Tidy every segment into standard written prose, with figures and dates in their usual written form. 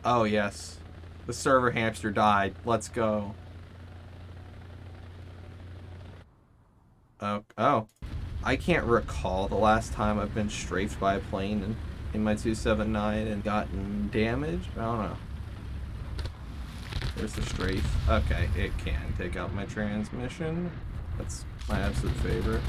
Oh, yes. The server hamster died. Let's go. Oh. I can't recall the last time I've been strafed by a plane in my 279 and gotten damaged. I don't know. There's the strafe. Okay, it can take out my transmission. That's my absolute favorite.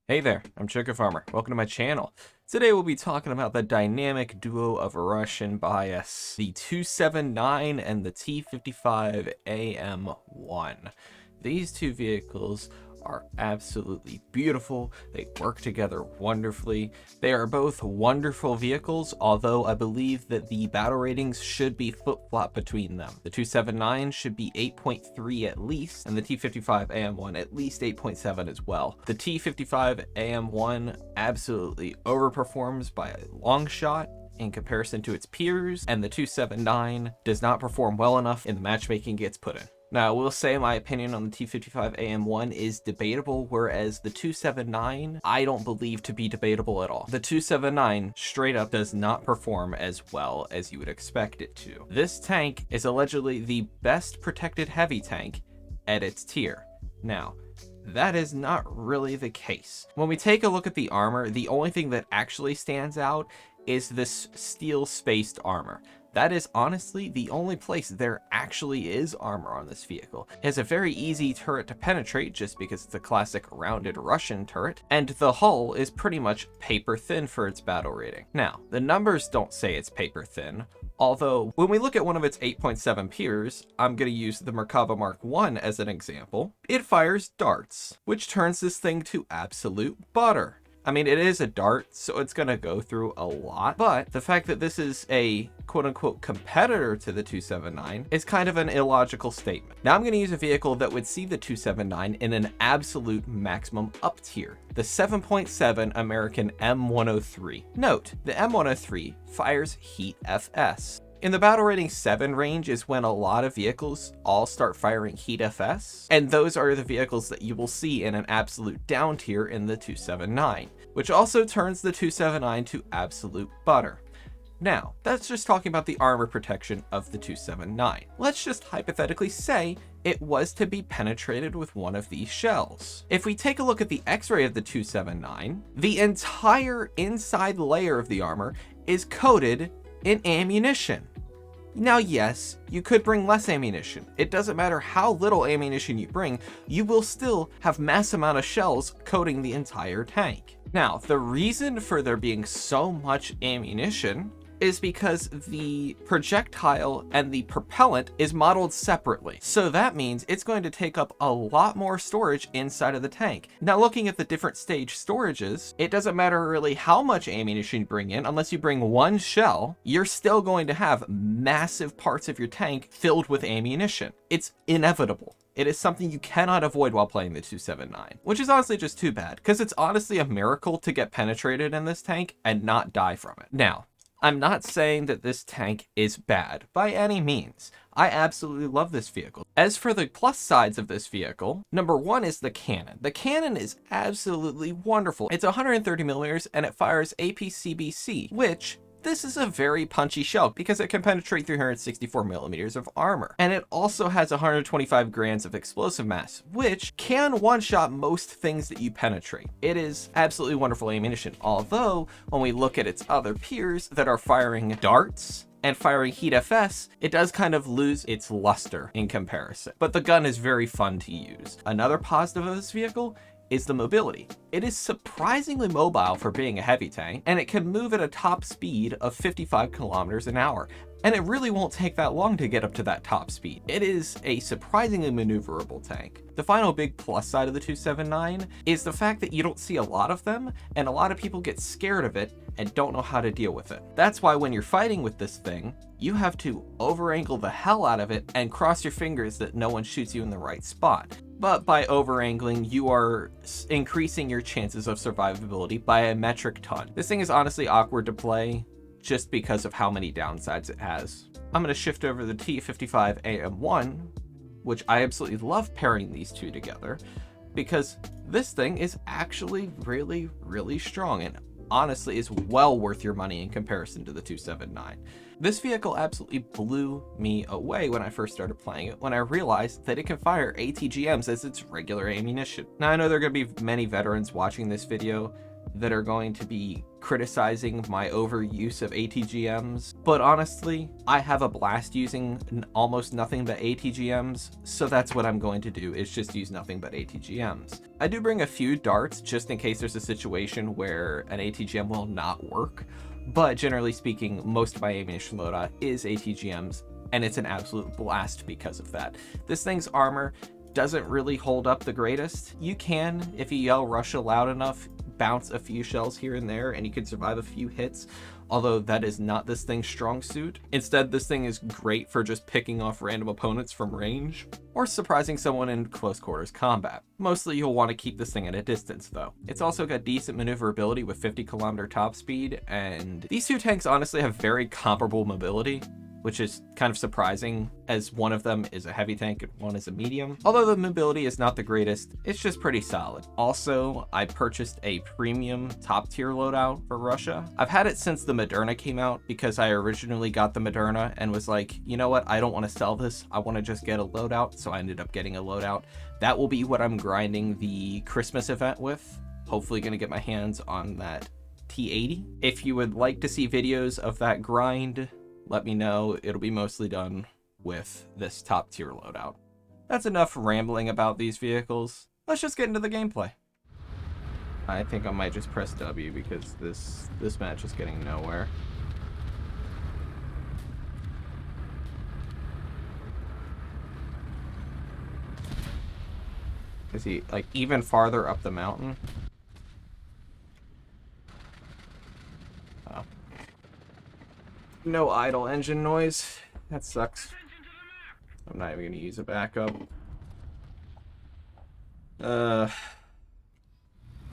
Hey there, I'm Chicken Farmer. Welcome to my channel. Today we'll be talking about the dynamic duo of Russian bias, the 279 and the T-55AM-1. These two vehicles are absolutely beautiful. They work together wonderfully. They are both wonderful vehicles, although I believe that the battle ratings should be flip-flop between them. The 279 should be 8.3 at least, and the T-55AM-1 at least 8.7 as well. The T-55AM-1 absolutely overperforms by a long shot in comparison to its peers, and the 279 does not perform well enough in the matchmaking it gets put in. Now, I will say my opinion on the T-55AM-1 is debatable, whereas the 279 I don't believe to be debatable at all. The 279 straight up does not perform as well as you would expect it to. This tank is allegedly the best protected heavy tank at its tier. Now, that is not really the case. When we take a look at the armor, the only thing that actually stands out is this steel spaced armor. That is honestly the only place there actually is armor on this vehicle. It has a very easy turret to penetrate just because it's a classic rounded Russian turret, and the hull is pretty much paper thin for its battle rating. Now, the numbers don't say it's paper thin, although when we look at one of its 8.7 peers, I'm going to use the Merkava Mark I as an example. It fires darts, which turns this thing to absolute butter. I mean, it is a dart, so it's going to go through a lot, but the fact that this is a quote-unquote competitor to the 279 is kind of an illogical statement. Now I'm going to use a vehicle that would see the 279 in an absolute maximum up tier, the 7.7 American M103. Note, the M103 fires Heat FS. In the battle rating 7 range is when a lot of vehicles all start firing Heat FS, and those are the vehicles that you will see in an absolute down tier in the 279, which also turns the 279 to absolute butter. Now, that's just talking about the armor protection of the 279. Let's just hypothetically say it was to be penetrated with one of these shells. If we take a look at the X-ray of the 279, the entire inside layer of the armor is coated in ammunition. Now, yes, you could bring less ammunition. It doesn't matter how little ammunition you bring, you will still have mass amount of shells coating the entire tank. Now, the reason for there being so much ammunition is because the projectile and the propellant is modeled separately. So that means it's going to take up a lot more storage inside of the tank. Now, looking at the different stage storages, it doesn't matter really how much ammunition you bring in. Unless you bring one shell, you're still going to have massive parts of your tank filled with ammunition. It's inevitable. It is something you cannot avoid while playing the 279, which is honestly just too bad, because it's honestly a miracle to get penetrated in this tank and not die from it. Now, I'm not saying that this tank is bad by any means. I absolutely love this vehicle. As for the plus sides of this vehicle, number one is the cannon. The cannon is absolutely wonderful. It's 130 millimeters and it fires APCBC, which this is a very punchy shell because it can penetrate 364 millimeters of armor. And it also has 125 grams of explosive mass, which can one-shot most things that you penetrate. It is absolutely wonderful ammunition. Although, when we look at its other peers that are firing darts and firing Heat FS, it does kind of lose its luster in comparison. But the gun is very fun to use. Another positive of this vehicle is the mobility. It is surprisingly mobile for being a heavy tank, and it can move at a top speed of 55 kilometers an hour. And it really won't take that long to get up to that top speed. It is a surprisingly maneuverable tank. The final big plus side of the 279 is the fact that you don't see a lot of them, and a lot of people get scared of it and don't know how to deal with it. That's why when you're fighting with this thing, you have to over-angle the hell out of it and cross your fingers that no one shoots you in the right spot. But by over-angling, you are increasing your chances of survivability by a metric ton. This thing is honestly awkward to play just because of how many downsides it has. I'm going to shift over to the T-55AM-1, which I absolutely love pairing these two together because this thing is actually really, really strong. And honestly is well worth your money in comparison to the 279. This vehicle absolutely blew me away when I first started playing it, when I realized that it can fire ATGMs as its regular ammunition. Now, I know there are going to be many veterans watching this video that are going to be criticizing my overuse of ATGMs, but honestly, I have a blast using almost nothing but ATGMs, so that's what I'm going to do, is just use nothing but ATGMs. I do bring a few darts just in case there's a situation where an ATGM will not work, but generally speaking, most of my ammunition loadout is ATGMs, and it's an absolute blast because of that. This thing's armor doesn't really hold up the greatest. You can, if you yell Russia loud enough, bounce a few shells here and there, and you can survive a few hits, although that is not this thing's strong suit. Instead, this thing is great for just picking off random opponents from range, or surprising someone in close quarters combat. Mostly you'll want to keep this thing at a distance though. It's also got decent maneuverability with 50km top speed, and these two tanks honestly have very comparable mobility, which is kind of surprising, as one of them is a heavy tank and one is a medium. Although the mobility is not the greatest, it's just pretty solid. Also, I purchased a premium top tier loadout for Russia. I've had it since the Moderna came out because I originally got the Moderna and was like, you know what, I don't want to sell this, I want to just get a loadout, so I ended up getting a loadout. That will be what I'm grinding the Christmas event with. Hopefully gonna get my hands on that T80. If you would like to see videos of that grind, let me know. It'll be mostly done with this top tier loadout. That's enough rambling about these vehicles. Let's just get into the gameplay. I think I might just press W because this match is getting nowhere. Is he like even farther up the mountain? Oh. No idle engine noise. That sucks. I'm not even gonna use a backup.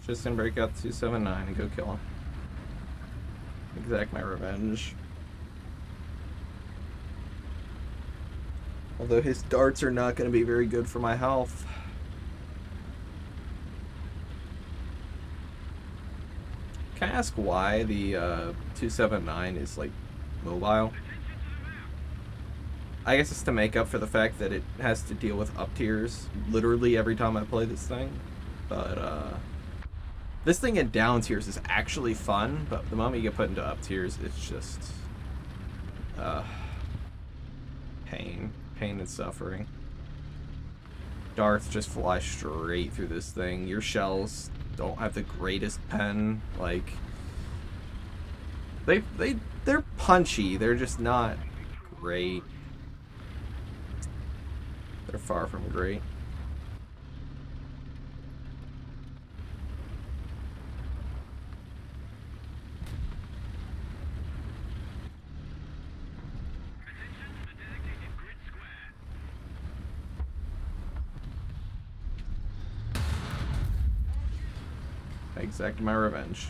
Just gonna break out the 279 and go kill him. Exact my revenge. Although his darts are not gonna be very good for my health. Can I ask why the 279 is like mobile? I guess it's to make up for the fact that it has to deal with up tiers literally every time I play this thing. But this thing in down tiers is actually fun, but the moment you get put into up tiers, it's just pain and suffering. Darts just fly straight through this thing. Your shells don't have the greatest pen. Like they're punchy. They're just not great. They're far from great. I exacted my revenge.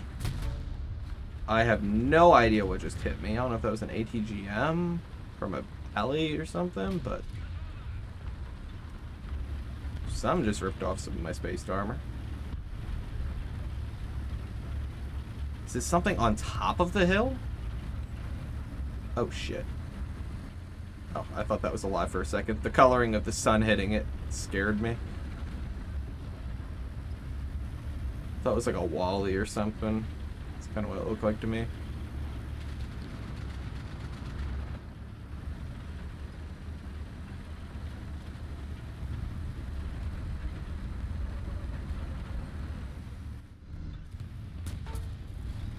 I have no idea what just hit me. I don't know if that was an ATGM from a alley or something, but some just ripped off some of my spaced armor. Is this something on top of the hill? Oh shit. Oh, I thought that was alive for a second. The coloring of the sun hitting it scared me. Thought it was like a Wally or something. That's kind of what it looked like to me.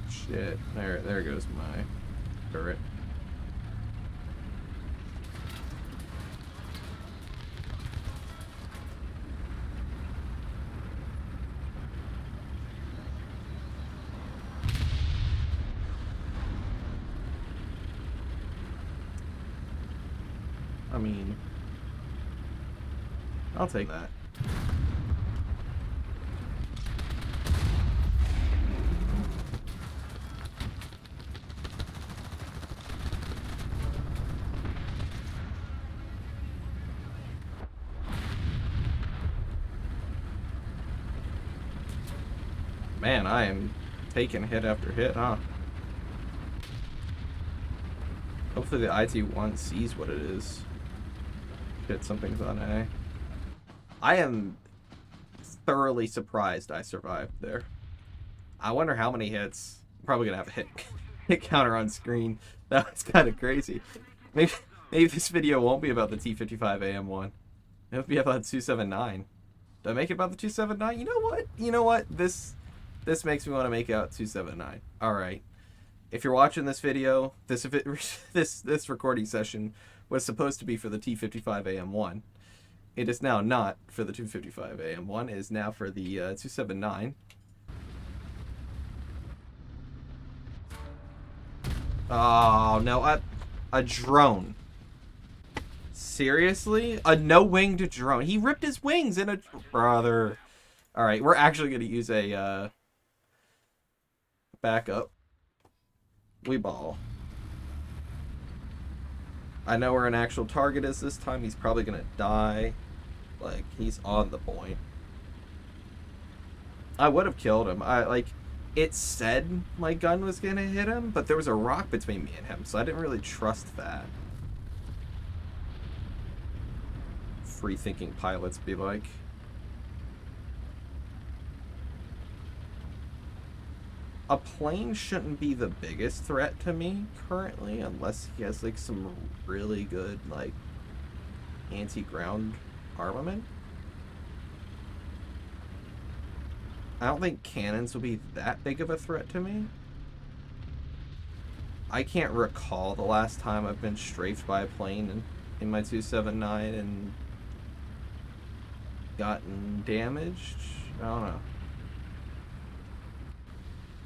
Shit. There goes my turret. I mean, I'll take that. Man, I am taking hit after hit, huh? Hopefully the IT-1 sees what it is. Shit, something's on A. I am thoroughly surprised I survived there. I wonder how many hits. I'm probably gonna have a hit counter on screen. That was kind of crazy. Maybe this video won't be about the T-55AM-1. It'll be about 279. Did I make it about the 279? You know what? You know what? This makes me want to make out 279. All right. If you're watching this video, this recording session was supposed to be for the T-55AM-1. It is now not for the 255AM-1. It is now for the 279. Oh no, a drone. Seriously? A no-winged drone. He ripped his wings in a... Brother. Alright, we're actually going to use a backup. We ball. I know where an actual target is this time. He's probably going to die. Like, he's on the point. I would have killed him. It said my gun was going to hit him, but there was a rock between me and him, so I didn't really trust that. Free-thinking pilots be like. A plane shouldn't be the biggest threat to me currently, unless he has like some really good like anti-ground armament. I don't think cannons will be that big of a threat to me. I can't recall the last time I've been strafed by a plane in my 279 and gotten damaged. I don't know.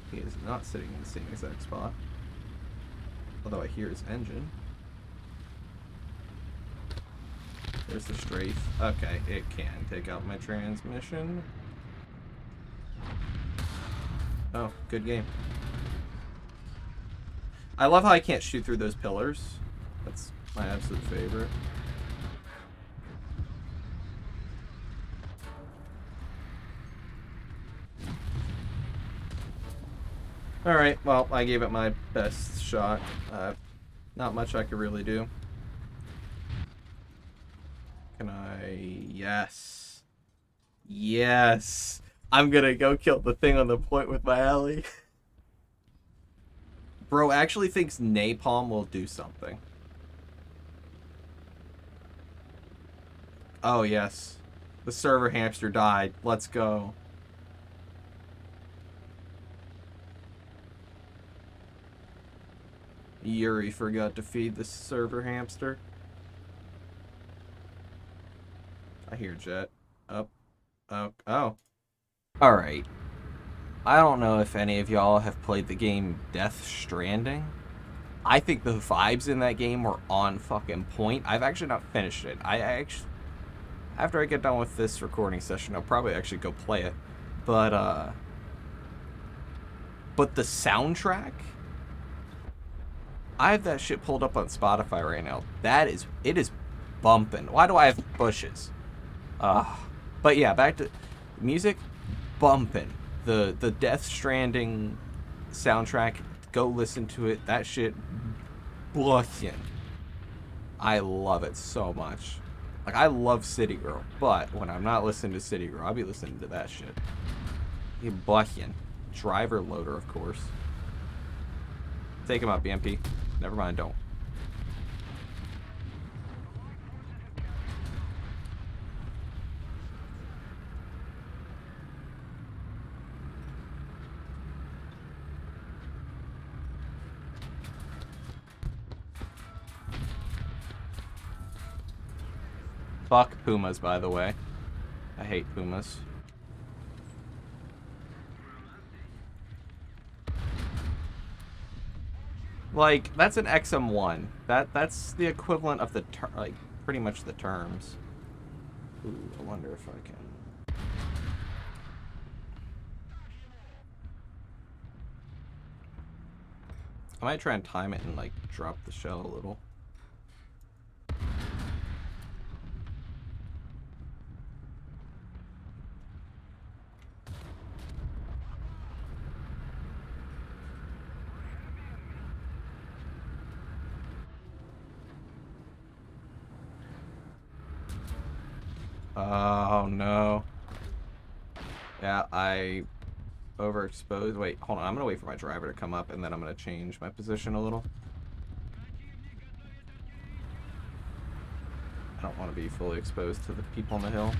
He is not sitting in the same exact spot. Although I hear his engine. There's the strafe. Okay, it can take out my transmission. Oh, good game. I love how I can't shoot through those pillars. That's my absolute favorite. Alright, well, I gave it my best shot. Not much I could really do. Can I... Yes. Yes! I'm gonna go kill the thing on the point with my alley. Bro actually thinks napalm will do something. Oh, yes. The server hamster died. Let's go. Yuri forgot to feed the server hamster. I hear jet. Up. Oh. Oh. Alright. I don't know if any of y'all have played the game Death Stranding. I think the vibes in that game were on fucking point. I've actually not finished it. After I get done with this recording session, I'll probably actually go play it. But the soundtrack... I have that shit pulled up on Spotify right now. It is bumping. Why do I have bushes? But yeah, back to music, bumping. The Death Stranding soundtrack, go listen to it. That shit, buzzing. I love it so much. Like, I love City Girl, but when I'm not listening to City Girl, I'll be listening to that shit. You buzzing. Driver Loader, of course. Take him out, BMP. Never mind, don't. Fuck pumas, by the way. I hate pumas. Like, that's an XM1. That's the equivalent of the like pretty much the terms. Ooh, I wonder if I can. I might try and time it and like drop the shell a little. Oh, no. Yeah, I overexposed. Wait, hold on. I'm going to wait for my driver to come up, and then I'm going to change my position a little. I don't want to be fully exposed to the people on the hill.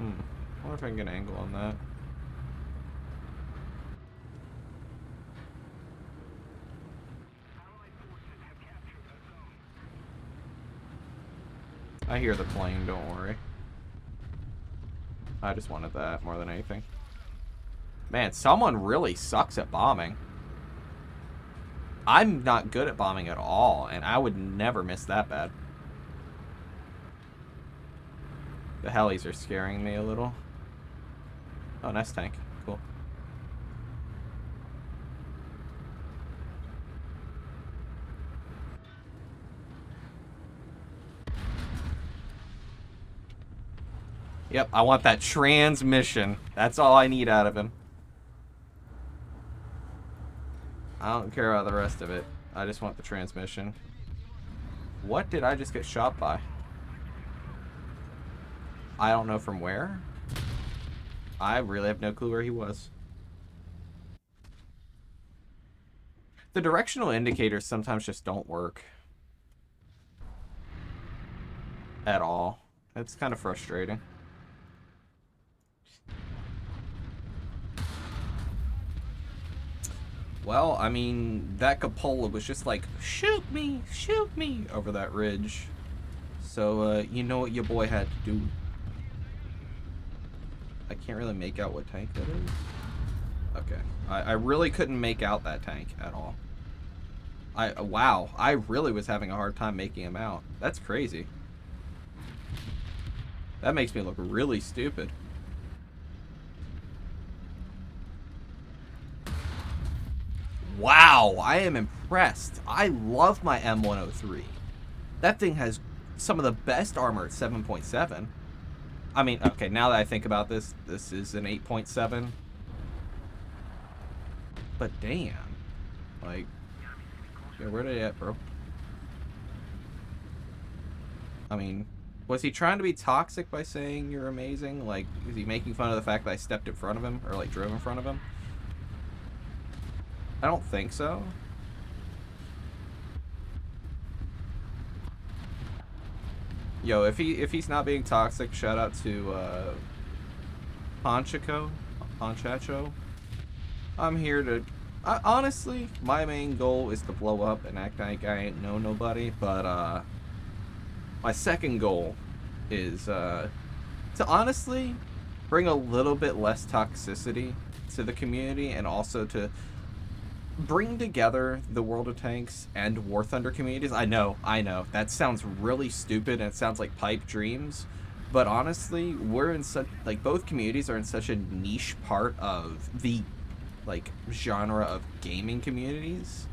I wonder if I can get an angle on that. I hear the plane, don't worry. I just wanted that more than anything. Man, someone really sucks at bombing. I'm not good at bombing at all, and I would never miss that bad. The helis are scaring me a little. Oh, nice tank. Cool. Yep, I want that transmission. That's all I need out of him. I don't care about the rest of it. I just want the transmission. What did I just get shot by? I don't know from where. I really have no clue where he was. The directional indicators sometimes just don't work. At all. It's kind of frustrating. Well, I mean, that cupola was just like, shoot me, over that ridge. So, you know what your boy had to do. I can't really make out what tank that is. Okay. I really couldn't make out that tank at all. Wow, I really was having a hard time making him out. That's crazy. That makes me look really stupid. Wow, I am impressed. I love my M103. That thing has some of the best armor at 7.7. I mean, okay, now that I think about this, this is an 8.7. But damn. Like, yeah, where they at, bro? I mean, was he trying to be toxic by saying you're amazing? Like, is he making fun of the fact that I stepped in front of him? Or, like, drove in front of him? I don't think so. Yo, if he's not being toxic, shout out to Ponchacho. I'm here to honestly, my main goal is to blow up and act like I ain't know nobody, but my second goal is to honestly bring a little bit less toxicity to the community, and also to bring together the World of Tanks and War Thunder communities. I know, that sounds really stupid and it sounds like pipe dreams, but honestly, we're in such, like, both communities are in such a niche part of the, like, genre of gaming communities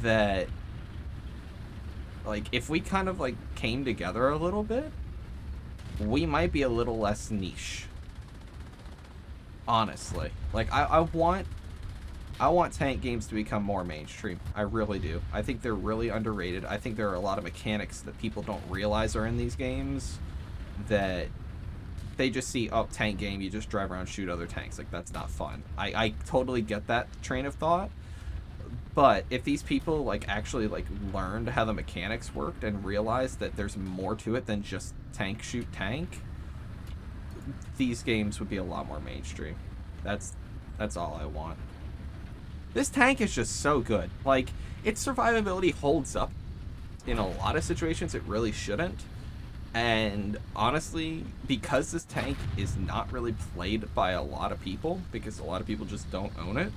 that, like, if we kind of, like, came together a little bit, we might be a little less niche. Honestly. Like, I want tank games to become more mainstream. I really do. I think they're really underrated. I think there are a lot of mechanics that people don't realize are in these games that they just see, oh, tank game, you just drive around, shoot other tanks. Like, that's not fun. I totally get that train of thought. But if these people, like, actually, like, learned how the mechanics worked and realized that there's more to it than just tank, shoot, tank, these games would be a lot more mainstream. That's all I want. This tank is just so good. Like, its survivability holds up in a lot of situations it really shouldn't. And honestly, because this tank is not really played by a lot of people, because a lot of people just don't own it,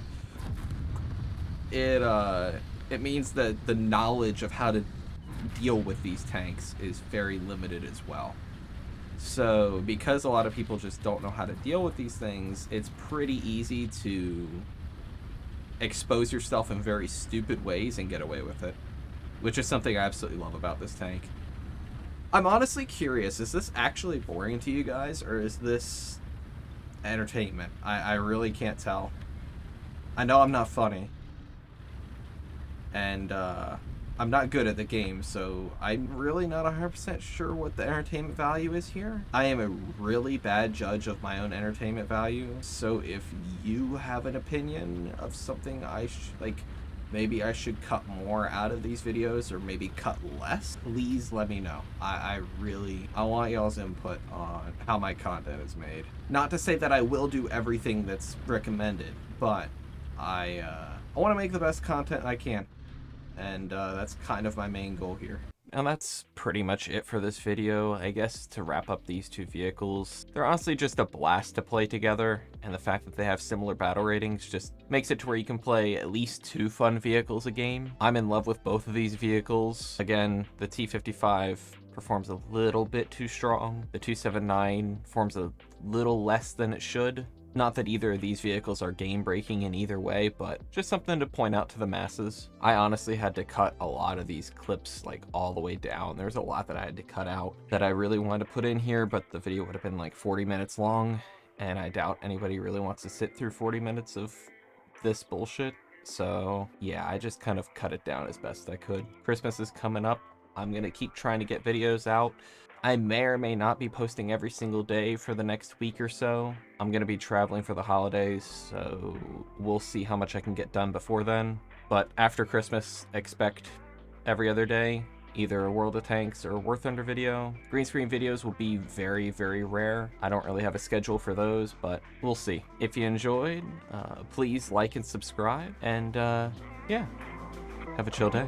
it means that the knowledge of how to deal with these tanks is very limited as well. So because a lot of people just don't know how to deal with these things, it's pretty easy to expose yourself in very stupid ways and get away with it, which is something I absolutely love about this tank. I'm honestly curious, is this actually boring to you guys, or is this entertainment? I really can't tell. I know I'm not funny, and I'm not good at the game, so I'm really not 100% sure what the entertainment value is here. I am a really bad judge of my own entertainment value, so if you have an opinion of something like, maybe I should cut more out of these videos or maybe cut less, please let me know. I want y'all's input on how my content is made. Not to say that I will do everything that's recommended, but I want to make the best content I can, and that's kind of my main goal here. And that's pretty much it for this video. I guess to wrap up these two vehicles, they're honestly just a blast to play together, and the fact that they have similar battle ratings just makes it to where you can play at least 2 fun vehicles a game. I'm in love with both of these vehicles. Again, the T-55 performs a little bit too strong. The 279 performs a little less than it should. Not that either of these vehicles are game-breaking in either way, but just something to point out to the masses. I honestly had to cut a lot of these clips like all the way down. There's a lot that I had to cut out that I really wanted to put in here, but the video would have been like 40 minutes long, and I doubt anybody really wants to sit through 40 minutes of this bullshit. So yeah, I just kind of cut it down as best I could. Christmas is coming up. I'm gonna keep trying to get videos out. I may or may not be posting every single day for the next week or so. I'm going to be traveling for the holidays, so we'll see how much I can get done before then. But after Christmas, expect every other day, either a World of Tanks or a warthunder video. Green screen videos will be very, very rare. I don't really have a schedule for those, but we'll see. If you enjoyed, please like and subscribe, and yeah, have a chill day.